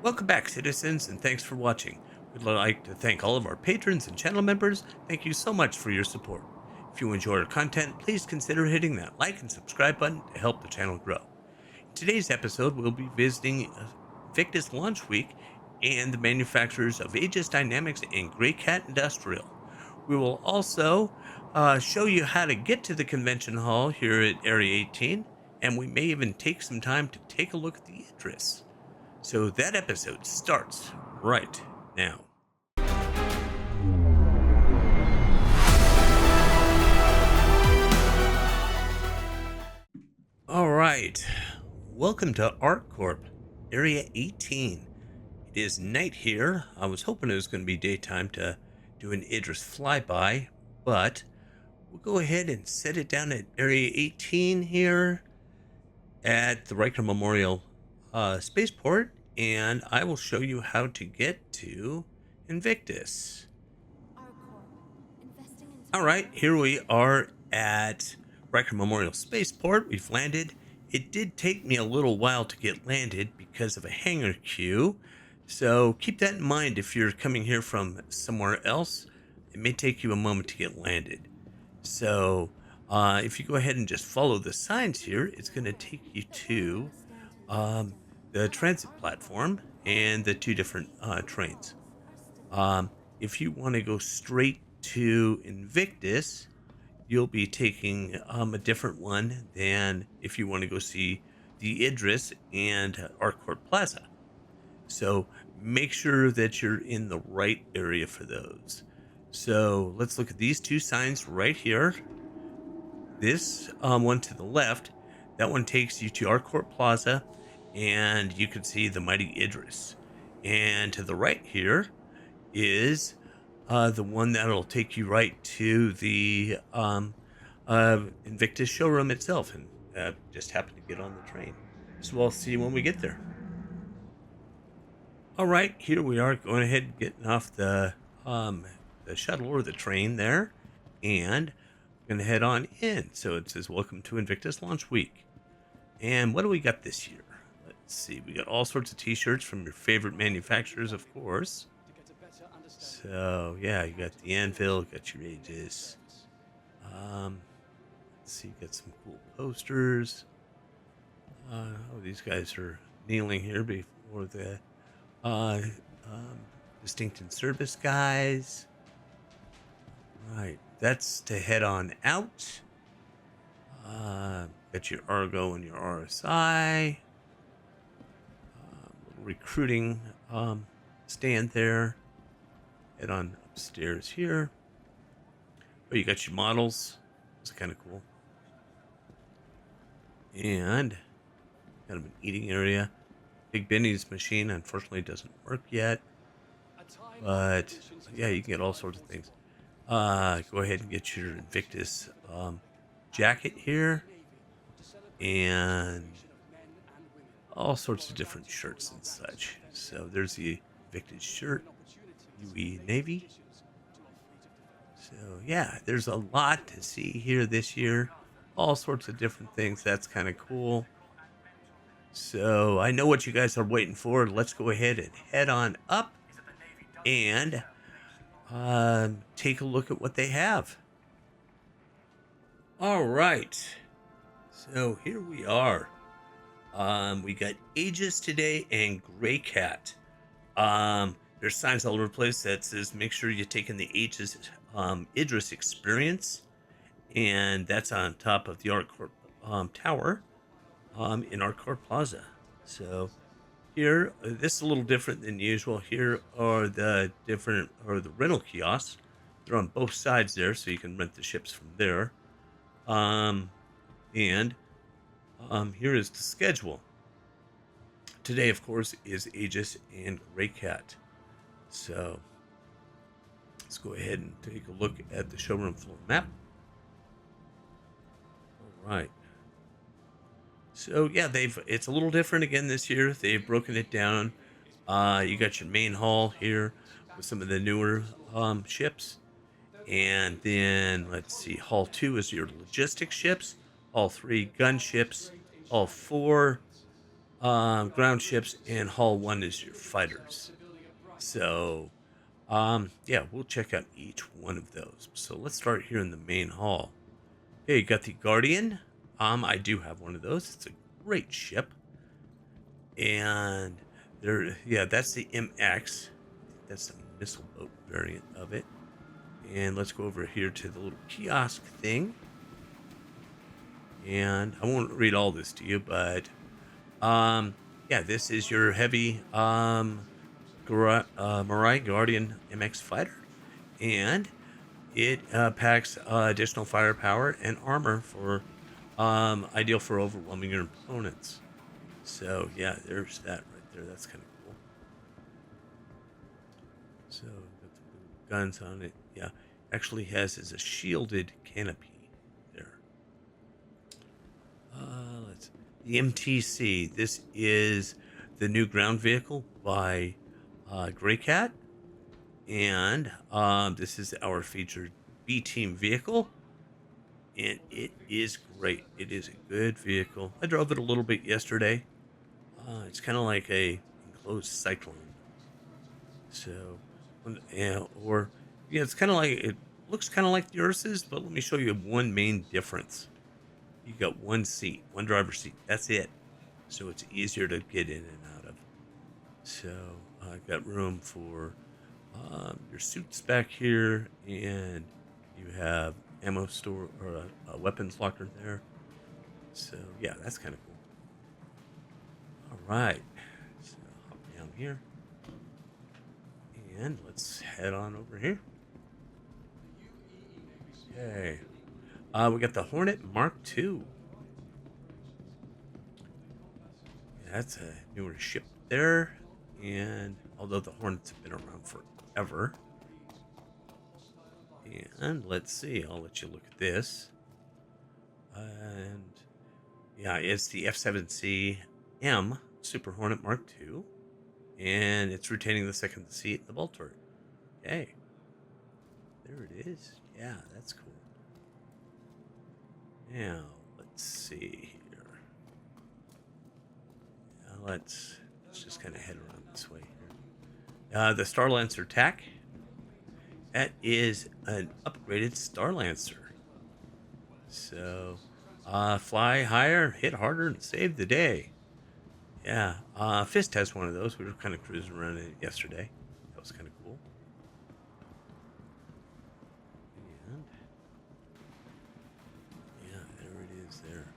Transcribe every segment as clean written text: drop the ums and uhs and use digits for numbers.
Welcome back, citizens, and thanks for watching. We'd like to thank all of our patrons and channel members. Thank you so much for your support. If you enjoy our content, please consider hitting that like and subscribe button to help the channel grow. In today's episode, we'll be visiting Invictus launch week and the manufacturers of Aegis Dynamics and Greycat Industrial. We will also show you how to get to the convention hall here at Area 18, and we may even take some time to take a look at the address. So that episode starts right now. All right, welcome to ArcCorp, Area 18. It is night here. I was hoping it was going to be daytime to do an Idris flyby, but we'll go ahead and set it down at Area 18 here at the Riker Memorial Spaceport, and I will show you how to get to Invictus. All right, here we are at Riker Memorial Spaceport. We've landed. It did take me a little while to get landed because of a hangar queue, so keep that in mind if you're coming here from somewhere else. It may take you a moment to get landed. So if you go ahead and just follow the signs here, it's going to take you to the transit platform and the two different trains. If you want to go straight to Invictus, you'll be taking a different one than if you want to go see the Idris and ArcCorp Plaza. So make sure that you're in the right area for those. So let's look at these two signs right here. This one to the left, that one takes you to ArcCorp Plaza, and you can see the mighty Idris. And to the right here is the one that'll take you right to the Invictus showroom itself, and just happen to get on the train. So we'll see you when we get there. All right, here we are going ahead and getting off the shuttle or the train there, and we're going to head on in. So it says, welcome to Invictus launch week. And what do we got this year? Let's see, we got all sorts of t-shirts from your favorite manufacturers, of course. So yeah, you got the Anvil, you got your Aegis. Let's see, you got some cool posters. These guys are kneeling here before the distinct in service guys. Right, that's to head on out. Got your Argo and your RSI. Little recruiting stand there. Head on upstairs here. Oh, you got your models. It's kind of cool. And kind of an eating area. Big Benny's machine unfortunately doesn't work yet, but yeah, you can get all sorts of things. Go ahead and get your Invictus jacket here, and all sorts of different shirts and such. So there's the Invictus shirt, UE Navy. So yeah, there's a lot to see here this year. All sorts of different things. That's kind of cool. So I know what you guys are waiting for. Let's go ahead and head on up and take a look at what they have. All right. So here we are. We got Aegis today and Greycat. There's signs all over the place that says make sure you're taking the Aegis Idris experience, and that's on top of the ArcCorp tower in ArcCorp Plaza. So here, this is a little different than usual. Here are the rental kiosks. They're on both sides there, so you can rent the ships from there. And here is the schedule. Today, of course, is Aegis and Greycat. So let's go ahead and take a look at the showroom floor map. All right. So yeah, it's a little different again this year. They've broken it down. You got your main hall here with some of the newer ships, and then let's see, hall 2 is your logistics ships, hall 3 gun ships, hall 4 ground ships, and Hull 1 is your fighters. So, yeah, we'll check out each one of those. So let's start here in the main hall. Okay, you got the Guardian. I do have one of those. It's a great ship. And there, yeah, that's the MX. That's the missile boat variant of it. And let's go over here to the little kiosk thing. And I won't read all this to you, but yeah, this is your heavy Mirai Guardian MX fighter, and it packs additional firepower and armor for ideal for overwhelming your opponents. So yeah, there's that right there. That's kind of cool. So got the guns on it. Yeah, actually has a shielded canopy there. Let's the MTC. This is the new ground vehicle by Greycat, and this is our featured B team vehicle, and it is great. It is a good vehicle. I drove it a little bit yesterday. It's kind of like a enclosed cyclone. So, or yeah, it's kind of like it looks kind of like the Ursa's, but let me show you one main difference. You got one seat, one driver's seat. That's it. So it's easier to get in and out of. So I've got room for your suits back here, and you have ammo store or a weapons locker there. So yeah, that's kind of cool. All right, so hop down here, and let's head on over here. Okay, we got the Hornet Mark II. Yeah, that's a newer ship there, and although the Hornets have been around forever. And let's see, I'll let you look at this. And yeah, it's the F7C M Super Hornet Mark II, and it's retaining the second seat in the ball turret. Okay, there it is. Yeah, that's cool. Now let's see here. Let's just kind of head around this way here. The Starlancer TAC. That is an upgraded Starlancer. So, fly higher, hit harder, and save the day. Yeah, Fist has one of those. We were kind of cruising around it yesterday. That was kind of cool. And yeah, there it is there.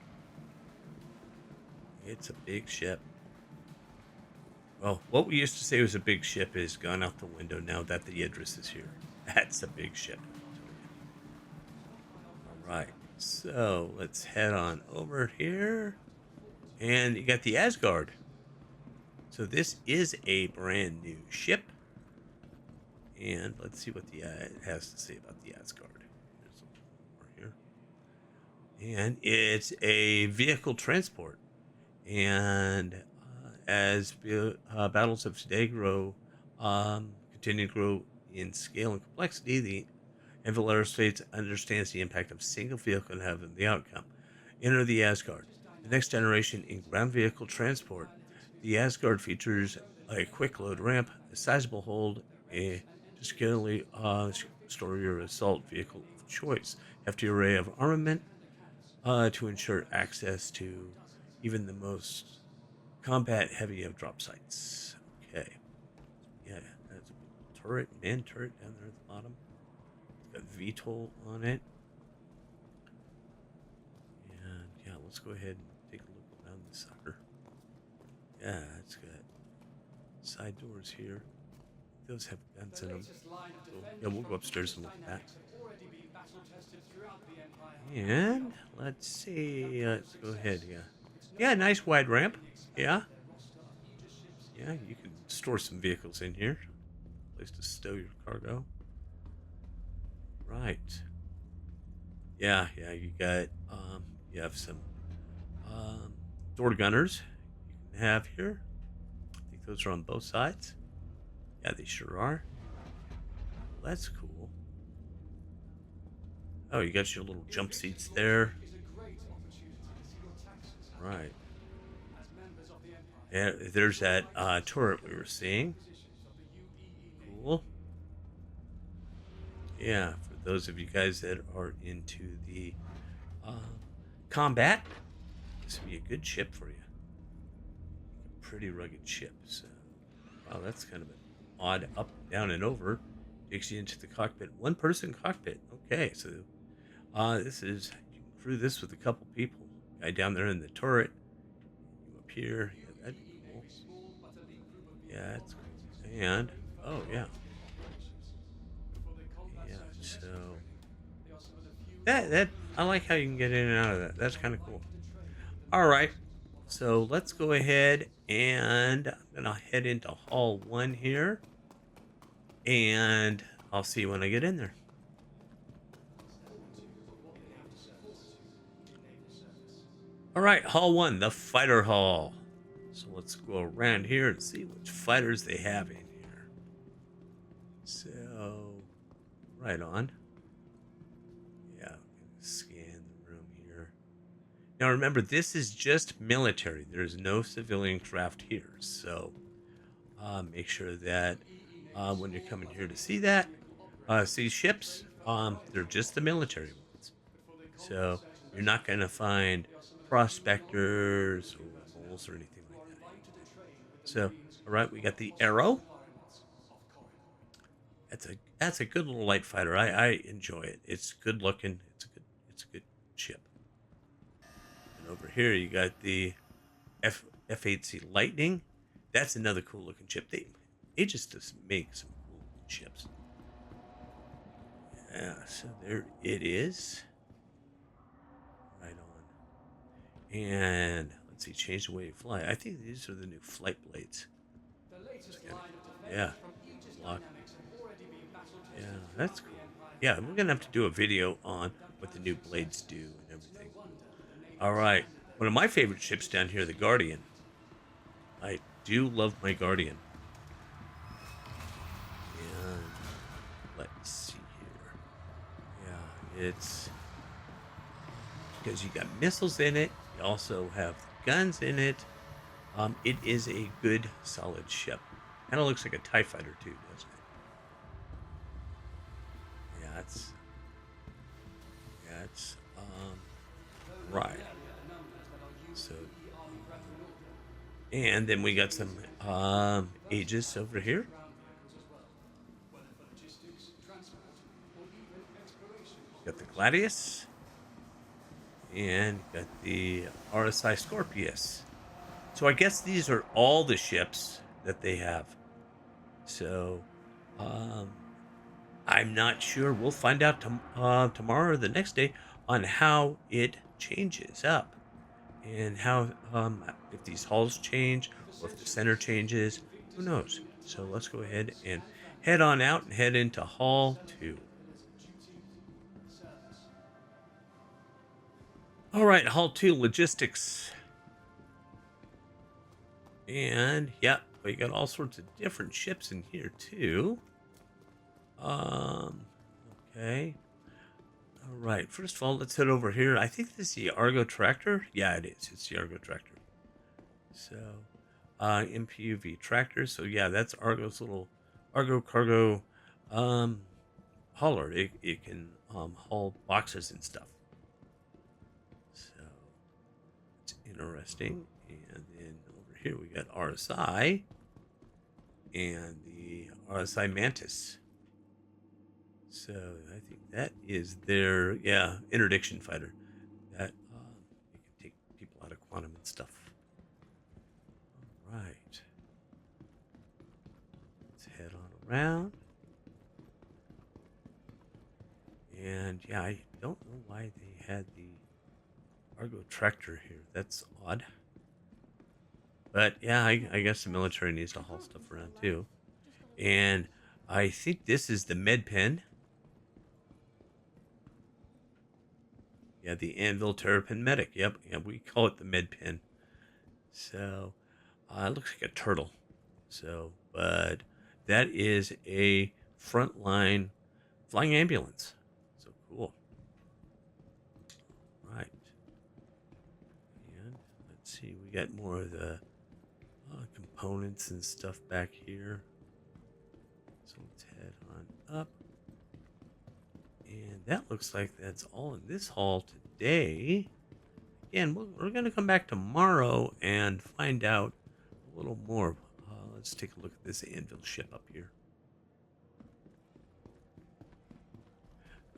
It's a big ship. Well, what we used to say was a big ship is gone out the window now that the Idris is here. That's a big ship. All right, so let's head on over here. And you got the Asgard. So this is a brand new ship. And let's see what it has to say about the Asgard. There's a little more here. And it's a vehicle transport. And as battles of today continue to grow in scale and complexity, the Anvil Aerospace understands the impact of single vehicle and having the outcome. Enter the Asgard, the next generation in ground vehicle transport. The Asgard features a quick load ramp, a sizable hold, a securely store your assault vehicle of choice, hefty array of armament to ensure access to even the most combat heavy of drop sites. Okay. Yeah, that's a turret, man turret down there at the bottom. It's got VTOL on it. And yeah, let's go ahead and take a look around this sucker. Yeah, it's got side doors here. Those have guns in them. So, yeah, we'll go upstairs and look at that. And let's see. Let's go ahead. Yeah. Yeah, nice wide ramp. Yeah. Yeah, you can store some vehicles in here. Place to stow your cargo. Right. Yeah, you got you have some door gunners you can have here. I think those are on both sides. Yeah, they sure are. That's cool. Oh, you got your little jump seats there. Right. Yeah, there's that turret we were seeing. Cool. Yeah, for those of you guys that are into the um, combat, this would be a good ship for you. A pretty rugged ship. So, wow, that's kind of an odd up, down, and over. Takes you into the cockpit. One person cockpit. Okay, so this is, you can crew this with a couple people. Guy down there in the turret. You up here. Yeah, that'd be cool. Yeah, that's cool. And, oh, yeah. Yeah, so that I like how you can get in and out of that. That's kind of cool. All right. So let's go ahead and I'm gonna head into hall 1 here, and I'll see you when I get in there. All right, hall 1, the fighter hall. So let's go around here and see which fighters they have in here. So, right on. Yeah, I'm gonna scan the room here. Now remember, this is just military. There's no civilian craft here. So make sure that when you're coming here to see that, see ships, they're just the military ones. So you're not going to find prospectors or moles or anything like that. So, all right, we got the Arrow. That's a good little light fighter. I enjoy it. It's good looking. It's a good ship. And over here you got the F8C Lightning. That's another cool looking ship. They just make some cool looking ships. Yeah, so there it is. Right on. And let's see, change the way you fly. I think these are the new flight blades. Yeah. Lock. Yeah, that's cool. Yeah, we're gonna have to do a video on what the new blades do and everything. All right. One of my favorite ships down here, the Guardian. I do love my Guardian. And let's see here. Yeah, it's because you got missiles in it. You also have guns in it. It is a good, solid ship. Kind of looks like a TIE fighter too, doesn't it? Yeah, it's right. So, and then we got some Aegis over here. Got the Gladius. And got the RSI Scorpius. So I guess these are all the ships that they have. So I'm not sure. We'll find out tomorrow or the next day on how it changes up and how if these halls change or if the center changes. Who knows? So let's go ahead and head on out and head into hall 2. All right, hall 2 logistics. And yeah, we got all sorts of different ships in here too. Okay. All right. First of all, let's head over here. I think this is the Argo tractor. Yeah, it is. It's the Argo tractor. So, MPUV tractor. So yeah, that's Argo's little Argo cargo hauler. It can haul boxes and stuff. So it's interesting. And then over here we got RSI and the RSI Mantis. So I think that is their interdiction fighter that it can take people out of quantum and stuff. All right, let's head on around. And yeah, I don't know why they had the Argo tractor here. That's odd. But yeah, I guess the military needs to haul stuff around too. And I think this is the med pen. Yeah, the Anvil Terrapin Medic. Yep, yeah, we call it the med pen. So it looks like a turtle. So, but that is a frontline flying ambulance. So cool. Right. And let's see, we got more of the components and stuff back here. So let's head on up. And that looks like that's all in this hall today. Again, we're going to come back tomorrow and find out a little more. Let's take a look at this anvil ship up here.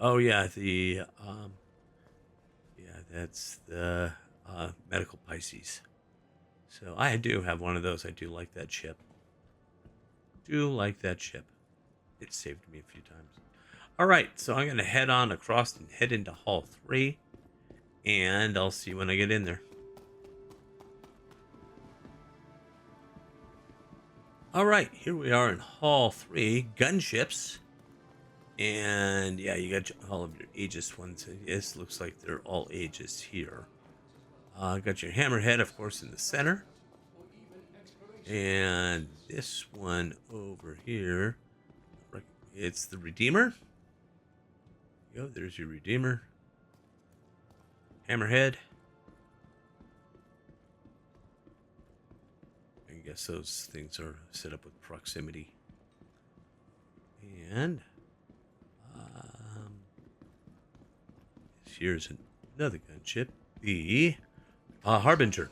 Oh yeah, that's the medical Pisces. So I do have one of those. I do like that ship. It saved me a few times. All right, so I'm going to head on across and head into Hall 3. And I'll see you when I get in there. All right, here we are in Hall 3, gunships. And yeah, you got all of your Aegis ones. This looks like they're all Aegis here. Got your hammerhead, of course, in the center. And this one over here, it's the Redeemer. Go, there's your Redeemer. Hammerhead. I guess those things are set up with proximity. And here's another gunship, the Harbinger.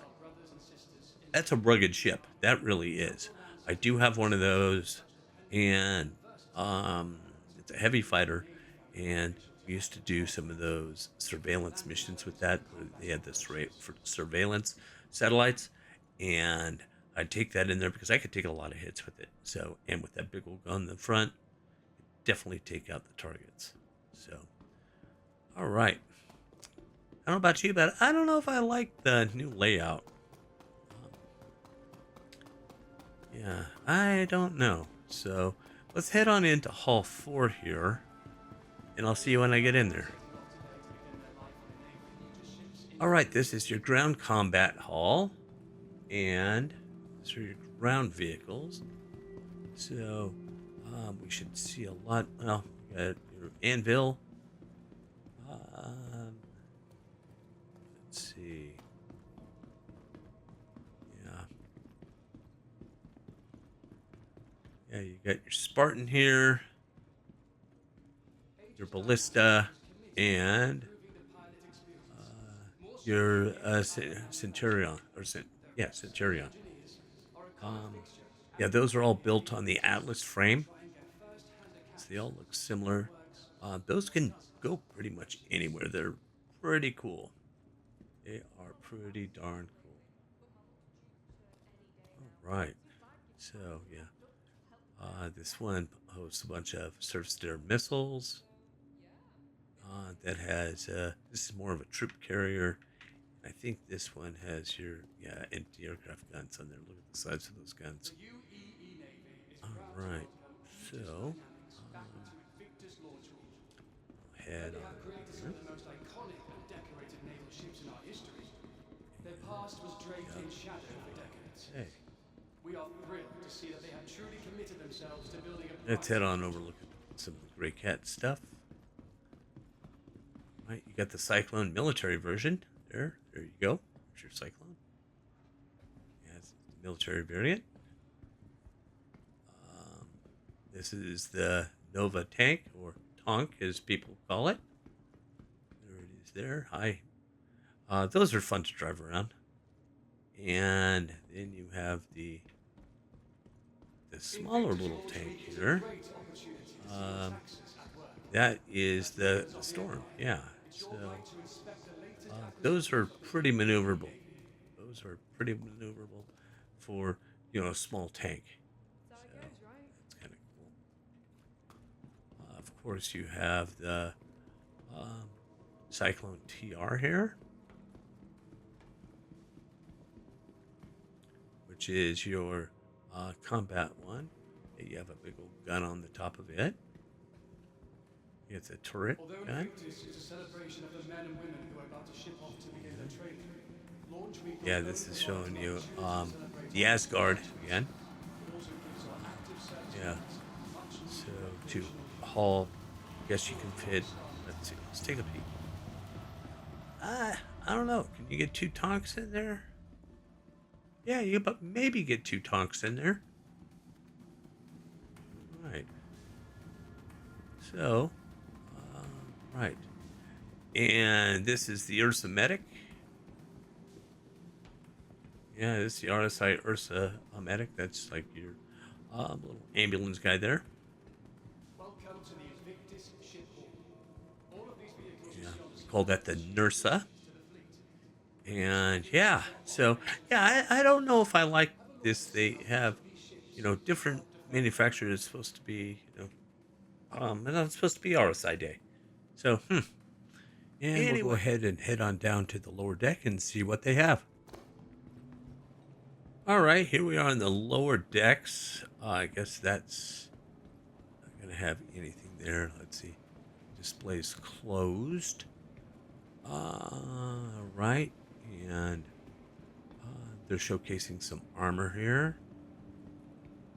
That's a rugged ship. That really is. I do have one of those, and it's a heavy fighter, and we used to do some of those surveillance missions with that, where they had this rate for surveillance satellites, and I'd take that in there because I could take a lot of hits with it. So, and with that big old gun in the front, definitely take out the targets. So, all right. I don't know about you, but I don't know if I like the new layout. Yeah, I don't know. So let's head on into Hall 4 here, and I'll see you when I get in there. All right, this is your ground combat hall, and these are your ground vehicles. So we should see a lot. Well, you got your anvil. Let's see. Yeah, you got your Spartan here, your Ballista, and your Centurion, Centurion. Yeah, those are all built on the Atlas frame, so they all look similar. Those can go pretty much anywhere. They're pretty cool. They are pretty darn cool. All right, so yeah. This one hosts a bunch of surface-to-air missiles. That has, this is more of a troop carrier. I think this one has your, anti-aircraft guns on there. Look at the size of those guns. All right, so, head on over. Their past was draped in shadow for decades. Hey. We are thrilled to see that they have truly committed themselves to building a... Let's head on over, look at some of the Greycat stuff. Right, you got the Cyclone military version. There you go. There's your Cyclone. Yeah, it's the military variant. This is the Nova tank, or Tonk as people call it. There it is there. Hi. Those are fun to drive around. And then you have the smaller little tank here. That is the Storm. Yeah. So those are pretty maneuverable. For, a small tank. So that's kind of cool. Of course, you have the Cyclone TR here, which is your combat one. You have a big old gun on the top of it. It's a turret gun. Invictus is a celebration of the men and women who are about to ship off to begin their training. Yeah, this is showing you the Asgard again. Yeah. So to haul, I guess you can fit. Let's see. Let's take a peek. I don't know. Can you get 2 Tonks in there? Yeah, you but maybe get 2 tonks in there. Right. So, right. And this is the Ursa Medic. Yeah, this is the RSI Ursa Medic. That's like your little ambulance guy there. Welcome to the Invictus shipboard. All of these vehicles you Yeah, see on we display call that the NURSA. to the fleet. And yeah, so yeah, I don't know if I like this. They have, different manufacturers supposed to be, and it's supposed to be RSI Day. So, and we'll go ahead and head on down to the lower deck and see what they have. All right, here we are on the lower decks. I guess that's not going to have anything there. Let's see. Display's closed. Right. And they're showcasing some armor here.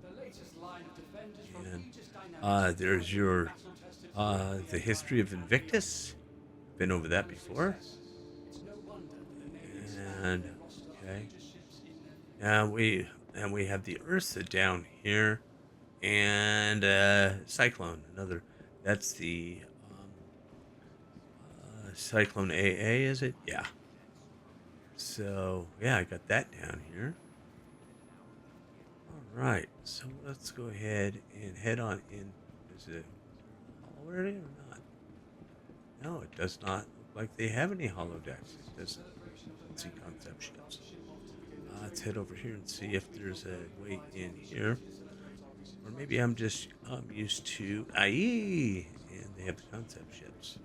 The latest line of defenders from And Aegis Dynamics there's your battle-tested the history of Invictus. Been over that before. success. It's no wonder that the Navy expanded And their roster of okay. Aegis ships in their And we have the Ursa down here, and Cyclone. Another. That's the Cyclone AA. Is it? Yeah. So yeah, I got that down here. All right. So let's go ahead and head on in. Is it already or not? No, it does not look like they have any holodecks. It doesn't. Let's see concept ships. Let's head over here and see if there's a way in here. Or maybe I'm just used to IE and they have the concept ships.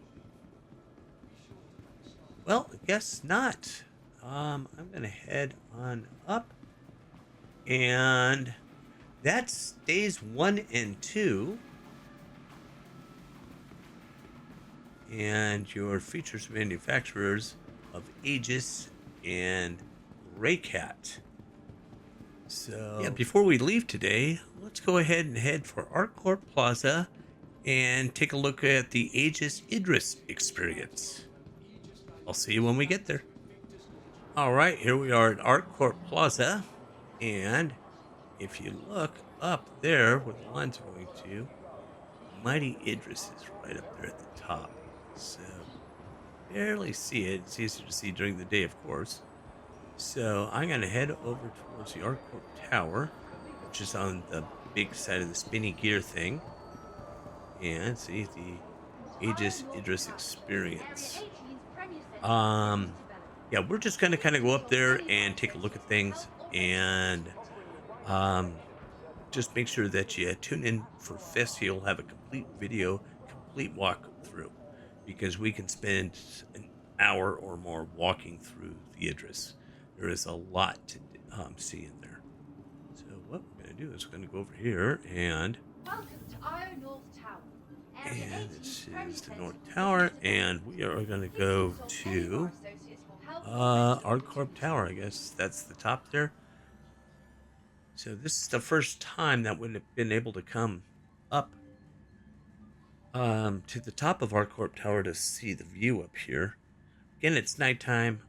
Well, I guess not. I'm going to head on up. And that's days 1 and 2. And your features manufacturers of Aegis and Greycat. So, yeah, before we leave today, let's go ahead and head for ArcCorp Plaza and take a look at the Aegis Idris experience. I'll see you when we get there. All right, here we are at ArcCorp Plaza. And if you look up there where the lines are going to, Mighty Idris is right up there at the top. So, barely see it. It's easier to see during the day, of course. So I'm going to head over towards the ArcCorp Tower, which is on the big side of the spinny gear thing, and see the Aegis Idris experience. Yeah, we're just going to kind of go up there and take a look at things, and just make sure that you tune in for Fist. He'll have a complete video, complete walkthrough, because we can spend an hour or more walking through the Idris. There is a lot to see in there. So what we're going to do is we're going to go over here and this is the North Tower, and we are going to go to ArcCorp Tower. I guess that's the top there. So this is the first time that we've been able to come up to the top of ArcCorp Tower to see the view up here. Again, it's nighttime.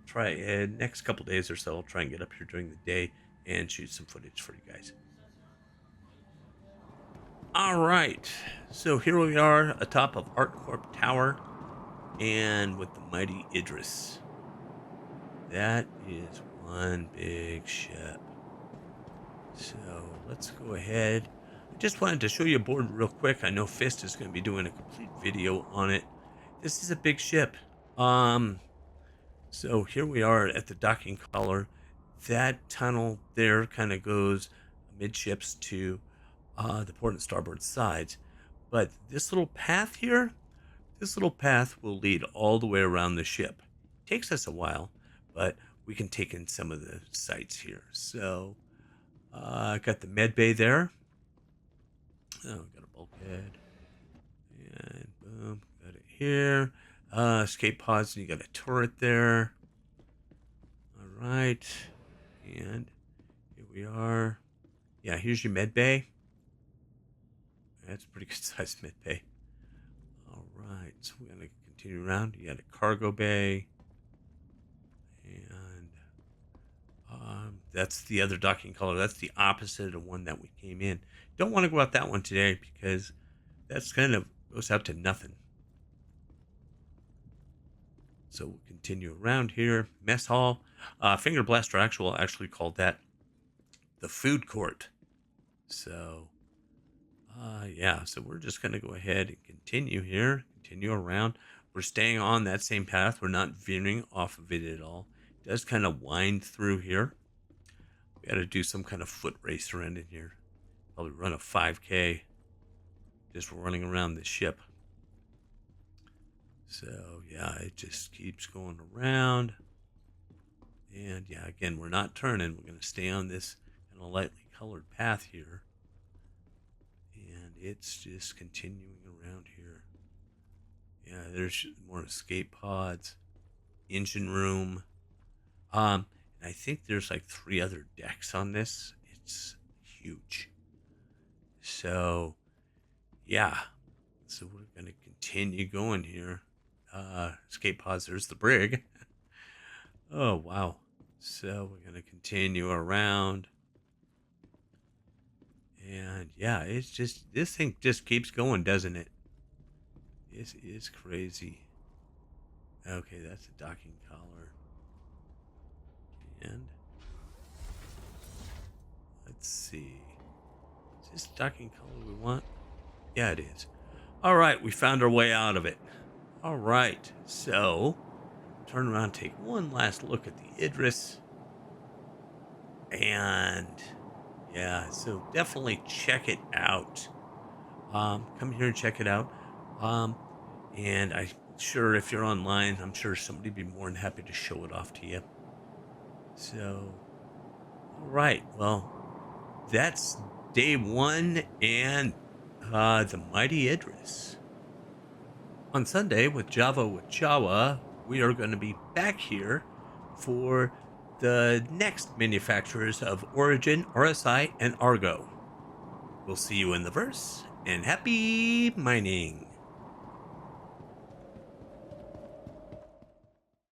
Try next couple days or so, I'll try and get up here during the day and shoot some footage for you guys. All right, so here we are atop of ArcCorp Tower and with the Mighty Idris. That is one big ship. So let's go ahead. I just wanted to show you aboard real quick. I know Fist is going to be doing a complete video on it. This is a big ship. So here we are at the docking collar. That tunnel there kind of goes midships to the port and starboard sides. But this little path here, this little path will lead all the way around the ship. Takes us a while, but we can take in some of the sights here. So I got the med bay there. Oh, got a bulkhead. And boom, got it here. Escape pods, and you got a turret there. All right. And here we are. Yeah, here's your med bay. That's a pretty good sized med bay. All right, so we're going to continue around. You got a cargo bay. And That's the other docking color. That's the opposite of the one that we came in. Don't want to go out that one today because that's kind of goes out to nothing. So we'll continue around here. Mess hall. Finger Blaster actually called that the food court. So, yeah. So we're just going to go ahead and continue here. Continue around. We're staying on that same path. We're not veering off of it at all. It does kind of wind through here. We got to do some kind of foot race around in here. Probably run a 5K. Just running around the ship. So, yeah, it just keeps going around. And, yeah, again, we're not turning. We're going to stay on this kind of lightly colored path here. And it's just continuing around here. Yeah, there's more escape pods. Engine room. And I think there's like 3 other decks on this. It's huge. So, yeah. So we're going to continue going here. Escape pods, there's the brig. Oh, wow. So we're going to continue around. And yeah, it's just, this thing just keeps going, doesn't it? This is crazy. Okay, that's a docking collar. And let's see. Is this docking collar we want? Yeah, it is. All right, we found our way out of it. All right, so turn around, take one last look at the Idris. And yeah, so definitely check it out. Come here and check it out. And I'm sure if you're online, I'm sure somebody would be more than happy to show it off to you. So, all right, well, that's day 1 and the mighty Idris. On Sunday with Java with Jawa, we are going to be back here for the next manufacturers of Origin, RSI, and Argo. We'll see you in the verse, and happy mining!